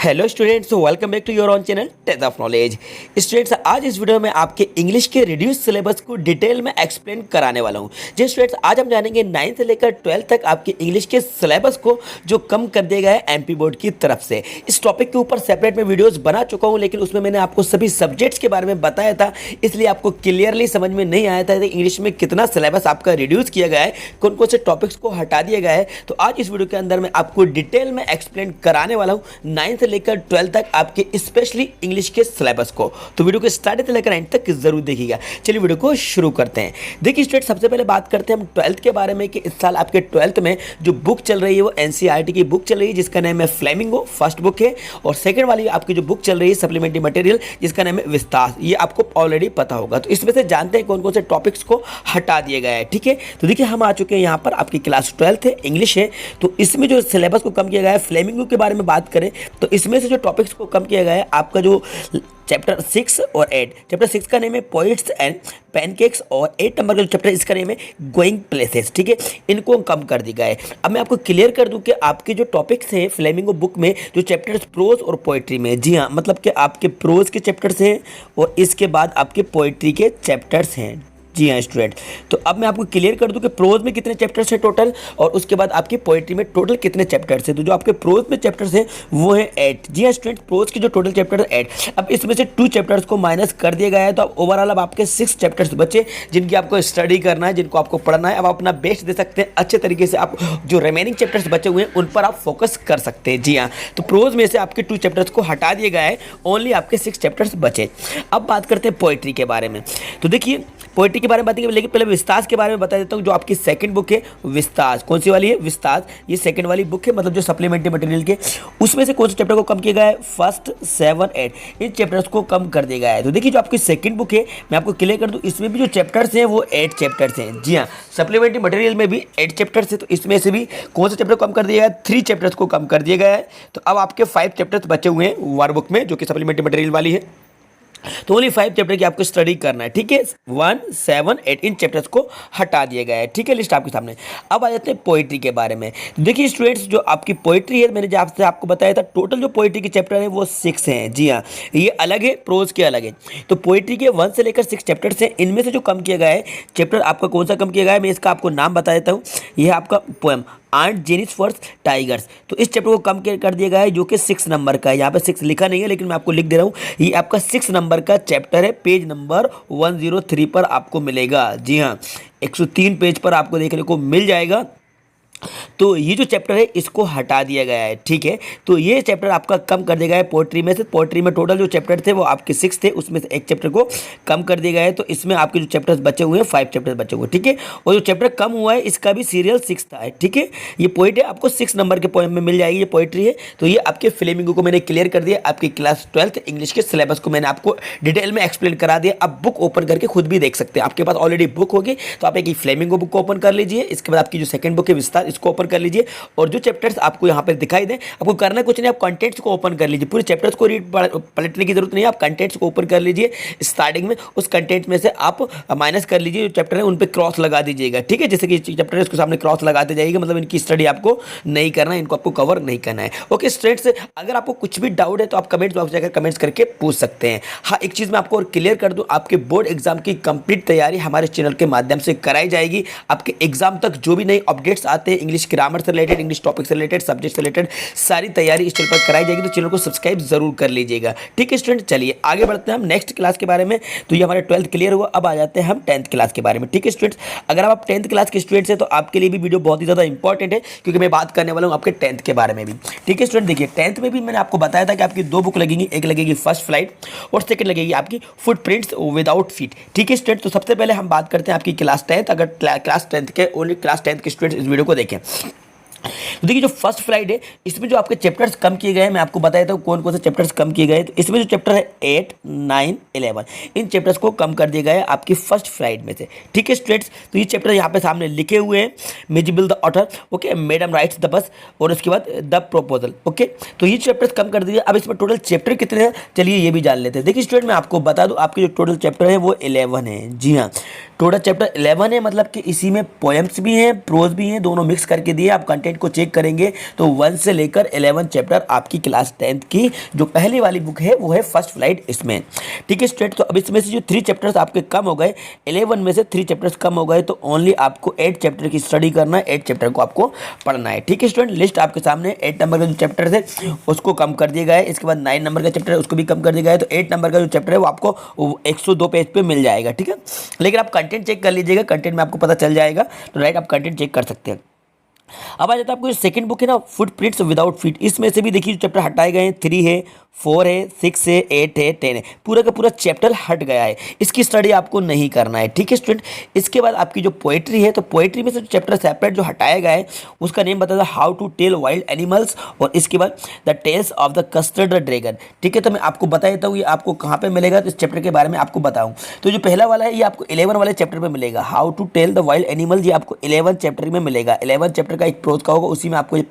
Hello students, welcome back to your own channel tenth of knowledge. Students, आज इस video में आपके English के रिड्यूस सिलेबस को डिटेल में एक्सप्लेन कराने वाला हूं। जी स्टूडेंट्स, आज हम जानेंगे 9th से लेकर 12th तक आपके इंग्लिश के सिलेबस को जो कम कर दिया गया है एमपी बोर्ड की तरफ से। इस टॉपिक के ऊपर सेपरेट में वीडियोज़ बना चुका हूँ, लेकिन उसमें मैंने आपको सभी सब्जेक्ट्स के बारे में बताया था, इसलिए आपको क्लियरली समझ में नहीं आया था कि इंग्लिश में कितना सिलेबस आपका रिड्यूस किया गया है, कौन कौन से टॉपिक्स को हटा दिया गया है। तो आज इस वीडियो के अंदर मैं आपको डिटेल में एक्सप्लेन कराने वाला हूँ 9th से लेकर 12th तक आपके स्पेशली इंग्लिश के सिलेबस को। तो वीडियो को स्टार्ट से लेकर एंड तक जरूर देखिएगा। चलिए वीडियो को शुरू करते हैं। देखिए स्टूडेंट, सबसे पहले बात करते हैं हम 12th के बारे में कि इस साल आपके 12th में जो बुक चल रही है वो एनसीईआरटी की बुक चल रही है जिसका नाम है फ्लेमिंगो, फर्स्ट बुक है। और सेकंड वाली आपकी जो बुक चल रही है सप्लीमेंट्री मटेरियल जिसका नाम है विस्तार, ये आपको ऑलरेडी पता होगा। तो इसमें से जानते हैं कौन कौन से टॉपिक्स को हटा दिया गया है। ठीक है, तो देखिए हम आ चुके हैं यहाँ पर, आपकी क्लास 12th है, इंग्लिश है। तो इसमें जो सिलेबस को कम किया गया है, फ्लेमिंगो के बारे में बात करें तो इसमें से जो टॉपिक्स को कम किया गया है आपका जो चैप्टर 6 और 8, चैप्टर 6 का नेम है पोइट्स एंड पैनकेक्स और 8 नंबर का जो चैप्टर इसका नेम है गोइंग प्लेसेस। ठीक है, इनको कम कर दिया गया है। अब मैं आपको क्लियर कर दूं कि आपके जो टॉपिक्स हैं फ्लेमिंगो बुक में जो चैप्टर्स प्रोज और पोइट्री में, जी हाँ, मतलब कि आपके प्रोज के चैप्टर्स हैं और इसके बाद आपके पोइट्री के चैप्टर्स हैं। जी हाँ स्टूडेंट, तो अब मैं आपको क्लियर कर दूं कि प्रोज में कितने चैप्टर्स हैं टोटल और उसके बाद आपकी पोइट्री में टोटल कितने चैप्टर्स हैं। तो जो आपके प्रोज में चैप्टर्स हैं वो है 8। जी हाँ स्टूडेंट, प्रोज के जो टोटल चैप्टर है 8। अब इसमें से 2 चैप्टर्स को माइनस कर दिया गया है, तो अब ओवरऑल अब आपके 6 चैप्टर्स बचे जिनकी आपको स्टडी करना है, जिनको आपको पढ़ना है। अब आप अपना बेस्ट दे सकते हैं, अच्छे तरीके से आप जो रिमेनिंग चैप्टर्स बचे हुए हैं उन पर आप फोकस कर सकते हैं। जी हाँ, तो प्रोज में से आपके 2 चैप्टर्स को हटा दिया गया है, ओनली आपके 6 चैप्टर्स बचे। अब बात करते हैं पोइट्री के बारे में। तो देखिए पोइट्री के बारे में बताएंगे, लेकिन पहले विस्तार के बारे में बता देता हूँ। जो आपकी सेकंड बुक है विस्तार, कौन सी वाली है? विस्तार, ये सेकंड वाली बुक है, मतलब जो सप्लीमेंट्री मटेरियल के, उसमें से कौन से चैप्टर को कम किया गया है? फर्स्ट, 7, 8, इन चैप्टर्स को कम कर दिया गया है। तो देखिए जो आपकी सेकंड बुक है, मैं आपको क्लियर कर दूँ, इसमें भी जो चैप्टर्स हैं वो 8 चैप्टर्स हैं। जी हाँ, सप्लीमेंट्री मटेरियल में भी 8 चैप्टर्स है, तो इसमें से भी कौन से चैप्टर कम कर दिया गया है? 3 चैप्टर्स को कम कर दिया गया है। तो अब आपके 5 चैप्टर्स बचे हुए हैं वर्कबुक में, जो कि सप्लीमेंट्री मटेरियल वाली है। तो ओनली 5 चैप्टर की आपको स्टडी करना है। ठीक है, 1, 7, 8 इन चैप्टर्स को हटा दिया गया है। ठीक है, लिस्ट आपके सामने। अब आ जाते हैं पोइट्री के बारे में। देखिए स्टूडेंट्स, जो आपकी पोइट्री है, मैंने जो आपसे आपको बताया था, टोटल जो पोइट्री के चैप्टर है वो 6 हैं। जी हाँ, ये अलग है, प्रोज के अलग है। तो पोइट्री के 1 से लेकर 6 चैप्टर्स हैं। इनमें से जो कम किया गया है चैप्टर, आपका कौन सा कम किया गया है, मैं इसका आपको नाम बता देता हूँ। यह आपका poem aunt Jennifer's for tigers, तो इस चैप्टर को कम कर दिया गया है, जो कि 6 नंबर का है। यहाँ पे 6 लिखा नहीं है, लेकिन मैं आपको लिख दे रहा हूँ, ये आपका 6 नंबर का चैप्टर है, पेज नंबर 103 पर आपको मिलेगा। जी हाँ, 103 पेज पर आपको देखने को मिल जाएगा। तो ये जो चैप्टर है इसको हटा दिया गया है। ठीक है, तो ये चैप्टर आपका कम कर दिया गया है पोइट्री में से। पोइट्री में टोटल जो चैप्टर थे वो आपके 6 थे, उसमें से एक चैप्टर को कम कर दिया गया है। तो इसमें आपके जो चैप्टर्स बचे हुए हैं 5 चैप्टर्स बचे हुए हैं। ठीक है, और जो चैप्टर कम हुआ है इसका भी सीरियल 6 था। ठीक है, ये पोइट है, आपको 6 नंबर के पोएम में मिल जाएगी, ये पोइट्री है। तो ये आपके फ्लेमिंगो को मैंने क्लियर कर दिया। आपकी क्लास 12th इंग्लिश के सिलेबस को मैंने आपको डिटेल में एक्सप्लेन करा दिया। अब बुक ओपन करके खुद भी देख सकते हैं, आपके पास ऑलरेडी बुक होगी, तो आप एक फ्लेमिंगो बुक को ओपन कर लीजिए। इसके बाद आपकी जो सेकंड बुक है विस्तार, इसको ओपन कर लीजिए और जो चैप्टर्स आपको यहाँ पर दिखाई दें, आपको करना कुछ नहीं, आप कंटेंट्स को ओपन कर लीजिए। पूरे चैप्टर्स को रीड पलटने की जरूरत नहीं है, आप कंटेंट्स को ओपन कर लीजिए। स्टार्टिंग में उस कंटेंट में से आप माइनस कर लीजिए, जो चैप्टर है उन पे क्रॉस लगा दीजिएगा। ठीक है, जैसे कि चैप्टर है उसके सामने क्रॉस लगाते जाइएगा, मतलब इनकी स्टडी आपको नहीं करना है, इनको आपको कवर नहीं करना है। ओके स्टूडेंट्स, अगर आपको कुछ भी डाउट है तो आप कमेंट बॉक्स जाकर कमेंट्स करके पूछ सकते हैं। हाँ, एक चीज़ मैं आपको और क्लियर कर दूँ, आपके बोर्ड एग्जाम की कंप्लीट तैयारी हमारे चैनल के माध्यम से कराई जाएगी। आपके एग्जाम तक जो भी नए अपडेट्स आते हैं इंग्लिश ग्रामर से रिलेटेड, इंग्लिश टॉपिक से रिलेटेड, सब्जेक्ट से रिलेटेड, सारी तैयारी इस चैनल पर कराई जाएगी। तो चैनल को सब्सक्राइब जरूर कर लीजिएगा। ठीक है स्टूडेंट, चलिए आगे बढ़ते हैं हम नेक्स्ट क्लास के बारे में। तो ये हमारे 12th क्लियर हुआ। अब आ जाते हैं हम 10th क्लास के बारे में। ठीक है स्टूडेंट्स, अगर आप 10th क्लास के स्टूडेंट्स हैं तो आपके लिए भी वीडियो बहुत ही ज़्यादा इंपॉर्टेंट है, क्योंकि मैं बात करने वाला हूँ आपके 10th के बारे में भी। ठीक है स्टूडेंट, देखिए 10th में भी मैंने आपको बताया था कि आपकी 2 बुक लगेंगी, एक लगेगी फर्स्ट फ्लाइट और सेकंड लगेगी आपकी फुटप्रिंट्स विदाउट फीट। ठीक है स्टूडेंट, तो सबसे पहले हम बात करते हैं आपकी क्लास 10th। अगर क्लास 10th के ओनली क्लास 10th के स्टूडेंट्स इस वीडियो को देखें तो देखिए जो फर्स्ट फ्लाइट है इसमें जो आपके चैप्टर्स कम किए गए हैं, मैं आपको बताया था कौन कौन से चैप्टर्स कम किए गए। तो इसमें जो चैप्टर है 8, 9, 11, इन चैप्टर्स को कम कर दिया गया है आपकी फर्स्ट फ्लाइट में से। ठीक है स्टूडेंट्स, तो ये चैप्टर यहाँ पे सामने लिखे हुए हैं, miscible the author, okay, madam rights the bus, और उसके बाद द प्रोपोजल। ओके, तो ये चैप्टर्स कम कर दिए। अब इसमें टोटल चैप्टर कितने हैं, चलिए ये भी जान लेते हैं। देखिए स्टूडेंट, मैं आपको बता दूँ आपके जो टोटल चैप्टर है वो 11 है। जी हाँ, टोटल चैप्टर 11 है, मतलब कि इसी में पोएम्स भी हैं, प्रोज भी हैं, दोनों मिक्स करके दिए। आप कंटेंट कंटेंट को चेक करेंगे तो 1 से लेकर 11 चैप्टर आपकी क्लास 10th की जो पहली वाली बुक है वो है फर्स्ट फ्लाइट इसमें। ठीक है स्टूडेंट, तो अब इसमें से जो 3 चैप्टर्स आपके कम हो गए, 11 में से 3 चैप्टर्स कम हो गए, तो ओनली आपको 8 चैप्टर की स्टडी करना है, 8 चैप्टर को आपको पढ़ना है। ठीक है स्टूडेंट, लिस्ट आपके सामने 8 नंबर का जो चैप्टर है उसको कम कर दिया गया है, इसके बाद 9 नंबर का चैप्टर है उसको भी कम कर दिया गया है, तो 8 नंबर का जो चैप्टर है वो आपको 102 पेज पे मिल जाएगा। ठीक है, लेकिन आप कंटेंट चेक कर लीजिएगा, कंटेंट में आपको पता चल जाएगा, तो राइट आप कंटेंट चेक कर सकते हैं। अब आ जाता है आपको जो सेकंड बुक है ना, फुटप्रिंट्स विदाउट फीट, इसमें से भी देखिए चैप्टर हटाए गए हैं, 3 है, 4 है, 6 है, 8 है, 10 है, पूरा का पूरा चैप्टर हट गया है, इसकी स्टडी आपको नहीं करना है। ठीक है स्टूडेंट, इसके बाद आपकी जो पोएट्री है, तो पोएट्री में से जो चैप्टर सेपरेट जो हटाया गया है उसका नेम बता दो, how to tell wild animals, और इसके बाद the tales of the custard dragon. ठीक है, तो मैं आपको बता देता हूँ ये आपको कहाँ पे मिलेगा, तो इस चैप्टर के बारे में आपको बताऊँ। तो जो पहला वाला है ये आपको 11 वाले चैप्टर में मिलेगा, how to tell the wild animal, ये आपको 11 चैप्टर में मिलेगा। 11 चैप्टर का एक प्रोज का होगा, उसी में आपको ये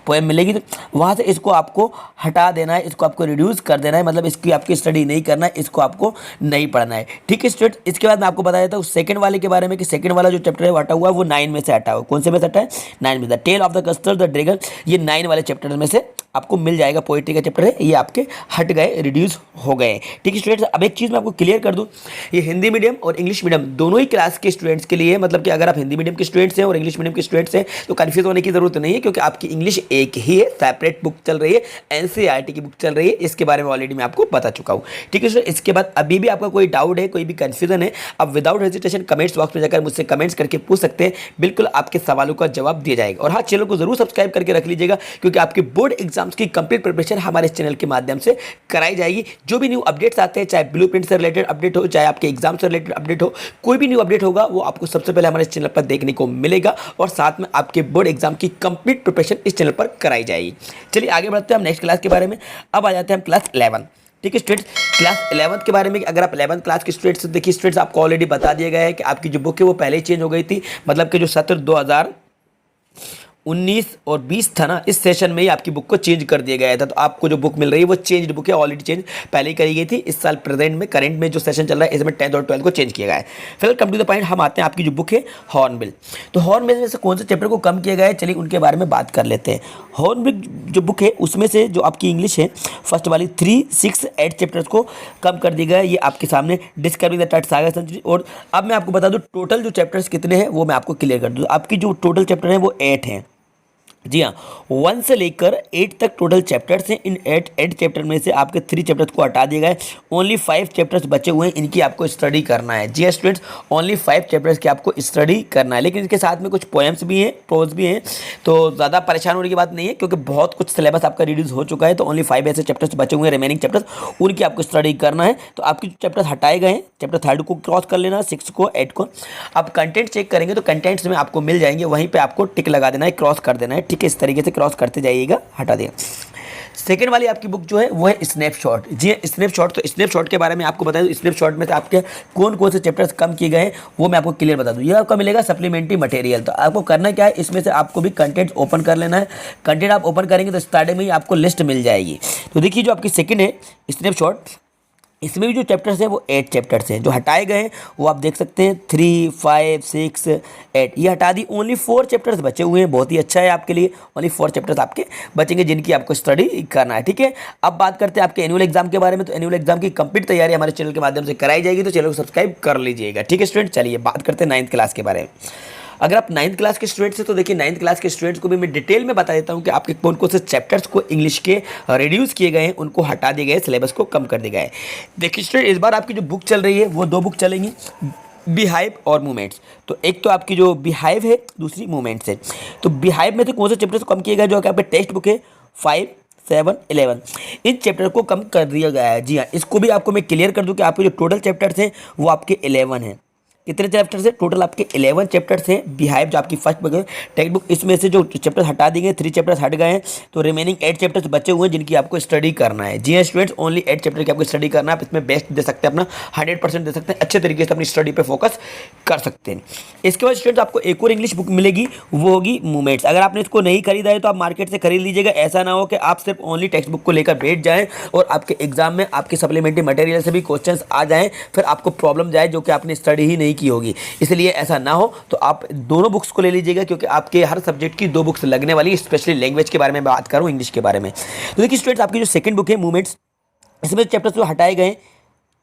पोएम मिलेगी, तो वहाँ से इसको आपको हटा देना है, इसको आपको रिड्यूस कर देना है, मतलब इसकी आपकी स्टडी नहीं करना है, इसको आपको नहीं पढ़ना है। ठीक है स्टूडेंट, इसके बाद मैं आपको बता देता हूँ सेकंड वाले के बारे में कि सेकंड वाला जो चैप्टर है वो हटा हुआ है, वो 9 में से हटा हुआ। कौन से में से हटा है? 9 में। The tale of the custard the dragon, ये 9 वाले चैप्टर में से आपको मिल जाएगा। पोएट्री का चैप्टर है, ये आपके हट गए, रिड्यूस हो गए। ठीक है स्टूडेंट्स, अब एक चीज़ मैं आपको क्लियर कर दूं, ये हिंदी मीडियम और इंग्लिश मीडियम दोनों ही क्लास के स्टूडेंट्स के लिए, मतलब कि अगर आप हिंदी मीडियम के स्टूडेंट्स हैं और इंग्लिश मीडियम के स्टूडेंट्स हैं तो कन्फ्यूज होने की जरूरत नहीं है, क्योंकि आपकी इंग्लिश एक ही है, सेपरेट बुक चल रही है, एनसीईआरटी की बुक चल रही है, इसके बारे में ऑलरेडी मैं आपको बता चुका हूँ। ठीक है स्टूडेंट, इसके बाद अभी भी आपका कोई डाउट है, कोई भी कन्फ्यूजन है, आप विदाउट हेजिटेशन कमेंट्स बॉक्स में जाकर मुझसे कमेंट्स करके पूछ सकते हैं, बिल्कुल आपके सवालों का जवाब दिया जाएगा। और हाँ, चैनल को जरूर सब्सक्राइब करके रख लीजिएगा, क्योंकि आपके बोर्ड एग्जाम्स की कंप्लीट प्रिपरेशन हमारे चैनल के माध्यम से कराई जाएगी। जो भी न्यू अपडेट्स आते हैं, चाहे ब्लूप्रिंट से रिलेटेड अपडेट हो, चाहे आपके एग्जाम से रिलेटेड अपडेट हो, कोई भी न्यू अपडेट होगा वो आपको सबसे पहले हमारे चैनल पर देखने को मिलेगा, और साथ में आपके बोर्ड एग्जाम की कंप्लीट प्रिपरेशन इस चैनल पर कराई जाएगी। चलिए आगे बढ़ते हैं हम नेक्स्ट क्लास के बारे में। अब आ जाते हैं हम क्लास 11। ठीक है स्टूडेंट्स, क्लास 11 के बारे में अगर आप 11th क्लास के स्टूडेंट्स, देखिए स्टूडेंट्स आपको ऑलरेडी बता दिया गया है कि आपकी जो बुक है वो पहले ही चेंज हो गई थी, मतलब कि जो सत्र 2019 और 20 था ना, इस सेशन में ही आपकी बुक को चेंज कर दिया गया था। तो आपको जो बुक मिल रही है वो चेंज्ड बुक है, ऑलरेडी चेंज पहले ही करी गई थी। इस साल प्रेजेंट में करंट में जो सेशन चल रहा है इसमें 10th और 12th को चेंज किया गया है। फिर कम टू द पॉइंट, हम आते हैं आपकी जो बुक है हॉर्नबिल। तो हॉर्नबिल में से कौन से चैप्टर को कम किया गया है, चलिए उनके बारे में बात कर लेते हैं। हॉर्नबिल जो बुक है उसमें से जो आपकी इंग्लिश है फर्स्ट वाली 3, 6, 8 चैप्टर्स को कम कर दिया गया है। ये आपके सामने discovering the turtle saga century. और अब मैं आपको बता दूं टोटल जो चैप्टर्स कितने हैं वो मैं आपको क्लियर कर दूं। आपकी जो टोटल चैप्टर है वो 8 हैं। जी हाँ, 1 से लेकर 8 तक टोटल चैप्टर्स हैं। इन 8 चैप्टर में से आपके 3 चैप्टर्स को हटा दिया गया है, ओनली 5 चैप्टर्स बचे हुए हैं, इनकी आपको स्टडी करना है। जी हाँ स्टूडेंट्स, ओनली 5 चैप्टर्स की आपको स्टडी करना है, लेकिन इसके साथ में कुछ पोएम्स भी हैं, प्रोज भी हैं, तो ज़्यादा परेशान होने की बात नहीं है, क्योंकि बहुत कुछ सिलेबस आपका रिड्यूस हो चुका है। तो ओनली 5 ऐसे चैप्टर्स बचे हुए हैं, रिमेनिंग चैप्टर्स, उनकी आपको स्टडी करना है। तो आपके चैप्टर्स हटाए गए हैं, चैप्टर 3 को क्रॉस कर लेना, 6 को, 8 को। आप कंटेंट चेक करेंगे तो कंटेंट्स में आपको मिल जाएंगे, वहीं पर आपको टिक लगा देना है, क्रॉस कर देना है। ठीक है, इस तरीके से क्रॉस करते जाइएगा, हटा देगा। सेकेंड वाली आपकी बुक जो है वो है स्नैपशॉट। जी स्नैपशॉट, तो स्नैपशॉट के बारे में आपको बता दूं, स्नैपशॉट में से आपके कौन कौन से चैप्टर्स कम किए गए हैं वो मैं आपको क्लियर बता दूं। ये आपको मिलेगा सप्लीमेंट्री मटेरियल। तो आपको करना क्या है, इसमें से आपको भी कंटेंट ओपन कर लेना है। कंटेंट आप ओपन करेंगे तो स्टार्टिंग में ही आपको लिस्ट मिल जाएगी। तो देखिए जो आपकी सेकेंड है स्नैपशॉट, इसमें भी जो चैप्टर्स हैं वो 8 चैप्टर्स हैं। जो हटाए गए हैं वो आप देख सकते हैं 3, 5, 6, 8, ये हटा दी। ओनली 4 चैप्टर्स बचे हुए हैं, बहुत ही अच्छा है आपके लिए। ओनली 4 चैप्टर्स आपके बचेंगे जिनकी आपको स्टडी करना है। ठीक है, अब बात करते हैं आपके एनुअल एग्जाम के बारे में। तो एनुअल एग्जाम की कंप्लीट तैयारी हमारे चैनल के माध्यम से कराई जाएगी, तो चैनल को सब्सक्राइब कर लीजिएगा। ठीक है स्टूडेंट, चलिए बात करते हैं 9th क्लास के बारे में। अगर आप 9th क्लास के स्टूडेंट्स हैं तो देखिए 9th क्लास के स्टूडेंट्स को भी मैं डिटेल में बता देता हूं कि आपके कौन कौन से चैप्टर्स को इंग्लिश के रिड्यूस किए गए हैं, उनको हटा दिए गए, सिलेबस को कम कर दिया गया है। देखिए स्टूडेंट, इस बार आपकी जो बुक चल रही है वो 2 बुक चलेंगी, बिहाइव और मूवमेंट्स। तो एक तो आपकी जो बिहाइव है, दूसरी मूवमेंट्स है। तो बिहाइव में से कौन से चैप्टर्स को कम किया गया, जो कि आपके टेक्स्ट बुक है 5, 7, 11, इन चैप्टर को कम कर दिया गया है। जी हाँ, इसको भी आपको मैं क्लियर कर दूं कि आपके जो टोटल चैप्टर्स हैं वो आपके 11 हैं। कितने चैप्टर्स हैं टोटल, आपके 11 चैप्टर्स हैं। बिहाइव जो आपकी फर्स्ट बुक है टेक्स्ट बुक, इसमें से जो चैप्टर्स हटा दिए गए, 3 चैप्टर्स हट गए हैं, तो रिमेनिंग 8 चैप्टर्स बचे हुए हैं जिनकी आपको स्टडी करना है। जी हाँ स्टूडेंट्स, ओनली 8 चैप्टर की आपको स्टडी करना है। आप इसमें बेस्ट दे सकते हैं, अपना 100% दे सकते हैं, अच्छे तरीके से अपनी स्टडी पर फोकस कर सकते हैं। इसके बाद स्टूडेंट्स आपको एक और इंग्लिश बुक मिलेगी, वो होगी मूवमेंट्स। अगर आपने इसको नहीं खरीदा है तो आप मार्केट से खरीद लीजिएगा। ऐसा ना हो कि आप सिर्फ ओनली टेक्स्ट बुक को लेकर बैठ जाएं और आपके एग्जाम में आपके सप्लीमेंट्री मटेरियल से भी क्वेश्चंस आ जाएं, फिर आपको प्रॉब्लम जाए जो कि आपने स्टडी ही नहीं एक ही होगी, इसलिए ऐसा ना हो तो आप दोनों बुक्स को ले लीजिएगा, क्योंकि आपके हर सब्जेक्ट की 2 बुक्स लगने वाली, स्पेशली लैंग्वेज के बारे में बात करूँ, इंग्लिश के बारे में। तो देखिए स्टूडेंट्स, आपकी जो सेकंड बुक है मूवमेंट्स, इसमें चैप्टर्स जो हटाए गए,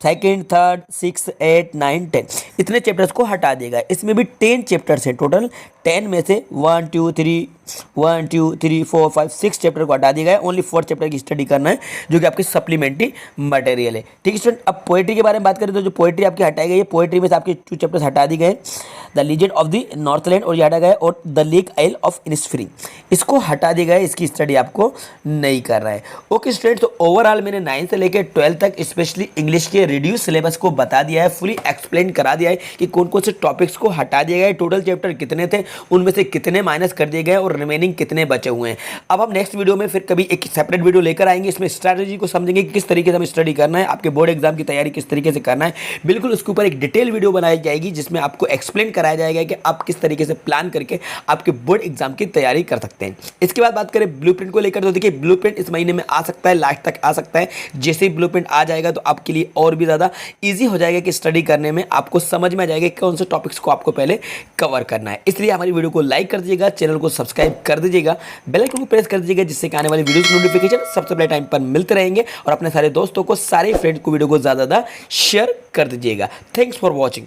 सेकेंड, थर्ड, 6, 8, 9, 10 इतने चैप्टर्स को हटा देगा। इसमें भी 10 चैप्टर्स हैं टोटल, 10 में से 1 2 3 4 5 6 चैप्टर को हटा दिया गया है। ओनली 4 चैप्टर की स्टडी करना है, जो कि आपकी सप्लीमेंट्री मटेरियल है। ठीक है स्टूडेंट, अब पोएट्री के बारे में बात करें तो जो पोएट्री आपकी हटाई गई है, पोएट्री में से आपके 2 चैप्टर्स हटा दिए गए, the legend of the northland और ये हटा गया है, और the lake isle of Innisfree इसको हटा दिया गया है, इसकी स्टडी आपको नहीं कर रहा है। ओके स्टूडेंट, तो ओवरऑल मैंने 9 से लेकर 12 तक स्पेशली इंग्लिश के रिड्यूस सिलेबस को बता दिया है, फुली एक्सप्लेन करा दिया है कि कौन कौन से टॉपिक्स को हटा दिया गया है, टोटल चैप्टर कितने थे, उनमें से कितने माइनस कर दिए गए और रिमेनिंग कितने बचे हुए हैं। अब हम नेक्स्ट वीडियो में फिर कभी एक सेपरेट वीडियो लेकर आएंगे, इसमें स्ट्रैटेजी को समझेंगे कि किस तरीके से हमें स्टडी करना है, आपके बोर्ड एग्जाम की तैयारी किस तरीके से करना है, बिल्कुल उसके ऊपर एक डिटेल वीडियो बनाई जाएगी, जिसमें आपको एक्सप्लेन कराया जाएगा कि आप किस तरीके से प्लान करके आपके बोर्ड एग्जाम की तैयारी कर सकते हैं। इसके बाद बात करें ब्लूप्रिंट को लेकर, तो देखिए ब्लूप्रिंट इस महीने में आ सकता है, लास्ट तक आ सकता है। जैसे ही ब्लूप्रिंट आ जाएगा तो आपके लिए और भी ज़्यादा ईजी हो जाएगा कि स्टडी करने में आपको समझ में आ जाएगा कौन से टॉपिक्स को आपको पहले कवर करना है। इसलिए हमारी वीडियो को लाइक कर दीजिएगा, चैनल को सब्सक्राइब कर दीजिएगा, बेल आइकन को प्रेस कर दीजिएगा, जिससे कि आने वाली वीडियो की नोटिफिकेशन सबसे पहले टाइम पर मिलते रहेंगे, और अपने सारे दोस्तों को, सारे फ्रेंड्स को वीडियो को ज़्यादा शेयर कर दीजिएगा। Thanks for watching.